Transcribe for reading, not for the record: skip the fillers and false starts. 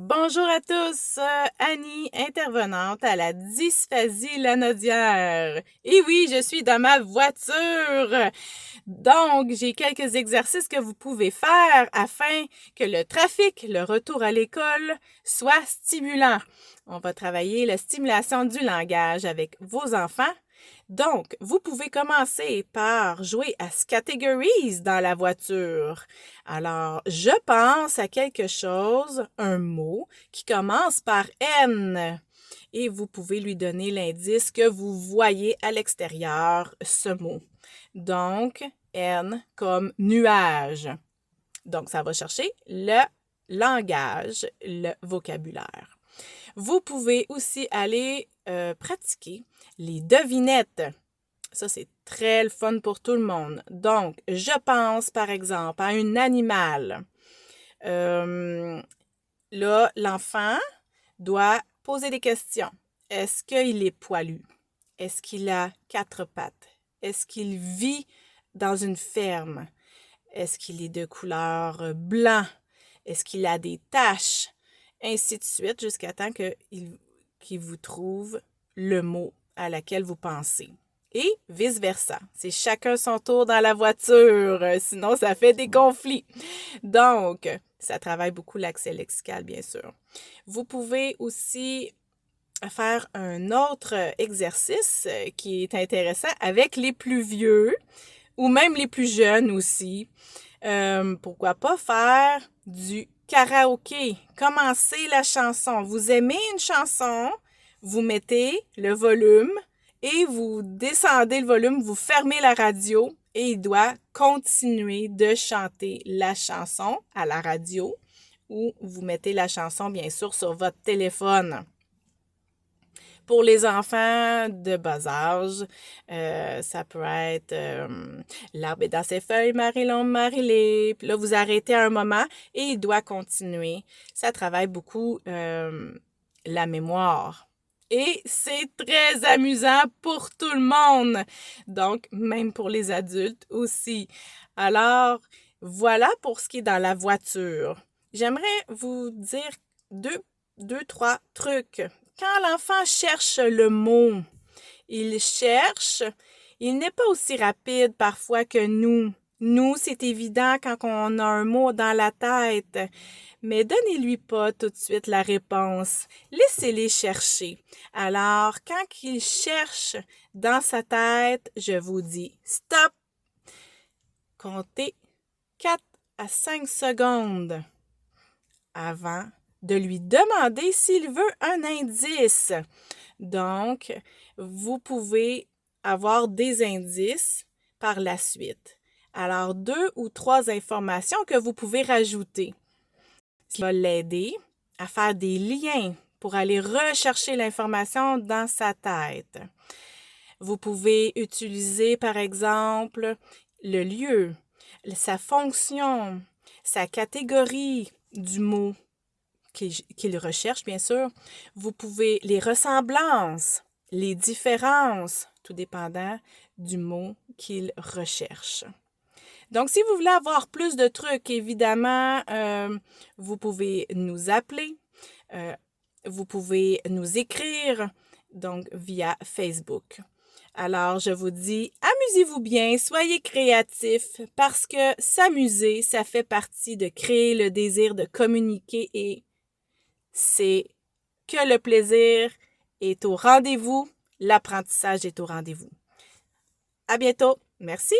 Bonjour à tous, Annie, intervenante à la dysphasie lanodière. Et oui, je suis dans ma voiture. Donc, j'ai quelques exercices que vous pouvez faire afin que le trafic, le retour à l'école, soit stimulant. On va travailler la stimulation du langage avec vos enfants. Donc, vous pouvez commencer par jouer à Categories dans la voiture. Alors, je pense à quelque chose, un mot, qui commence par N. Et vous pouvez lui donner l'indice que vous voyez à l'extérieur ce mot. Donc, N comme nuage. Donc, ça va chercher le langage, le vocabulaire. Vous pouvez aussi aller pratiquer les devinettes. Ça, c'est très le fun pour tout le monde. Donc, je pense, par exemple, à un animal. Là, l'enfant doit poser des questions. Est-ce qu'il est poilu? Est-ce qu'il a 4 pattes? Est-ce qu'il vit dans une ferme? Est-ce qu'il est de couleur blanc? Est-ce qu'il a des taches? Ainsi de suite, jusqu'à temps qu'il vous trouve le mot à laquelle vous pensez. Et vice-versa. C'est chacun son tour dans la voiture, sinon ça fait des conflits. Donc, ça travaille beaucoup l'accès lexical, bien sûr. Vous pouvez aussi faire un autre exercice qui est intéressant avec les plus vieux ou même les plus jeunes aussi. Pourquoi pas faire du karaoké? Commencez la chanson. Vous aimez une chanson, vous mettez le volume et vous descendez le volume, vous fermez la radio et il doit continuer de chanter la chanson à la radio ou vous mettez la chanson, bien sûr, sur votre téléphone. Pour les enfants de bas âge, ça peut être l'arbre est dans ses feuilles, Marie-Long, Marie-Lé. Puis là, vous arrêtez à un moment et il doit continuer. Ça travaille beaucoup la mémoire. Et c'est très amusant pour tout le monde. Donc, même pour les adultes aussi. Alors, voilà pour ce qui est dans la voiture. J'aimerais vous dire deux, trois trucs. Quand l'enfant cherche le mot, il cherche, il n'est pas aussi rapide parfois que nous. Nous, c'est évident quand on a un mot dans la tête, mais donnez-lui pas tout de suite la réponse. Laissez-les chercher. Alors, quand il cherche dans sa tête, je vous dis stop. Comptez 4 à 5 secondes avant de lui demander s'il veut un indice. Donc, vous pouvez avoir des indices par la suite. Alors, 2 ou 3 informations que vous pouvez rajouter. Ça va l'aider à faire des liens pour aller rechercher l'information dans sa tête. Vous pouvez utiliser, par exemple, le lieu, sa fonction, sa catégorie du mot qu'il recherche, bien sûr. Vous pouvez les ressemblances, les différences, tout dépendant du mot qu'il recherche. Donc, si vous voulez avoir plus de trucs, évidemment, vous pouvez nous appeler, vous pouvez nous écrire, donc via Facebook. Alors, je vous dis, amusez-vous bien, soyez créatifs, parce que s'amuser, ça fait partie de créer le désir de communiquer et c'est que le plaisir est au rendez-vous, l'apprentissage est au rendez-vous. À bientôt. Merci.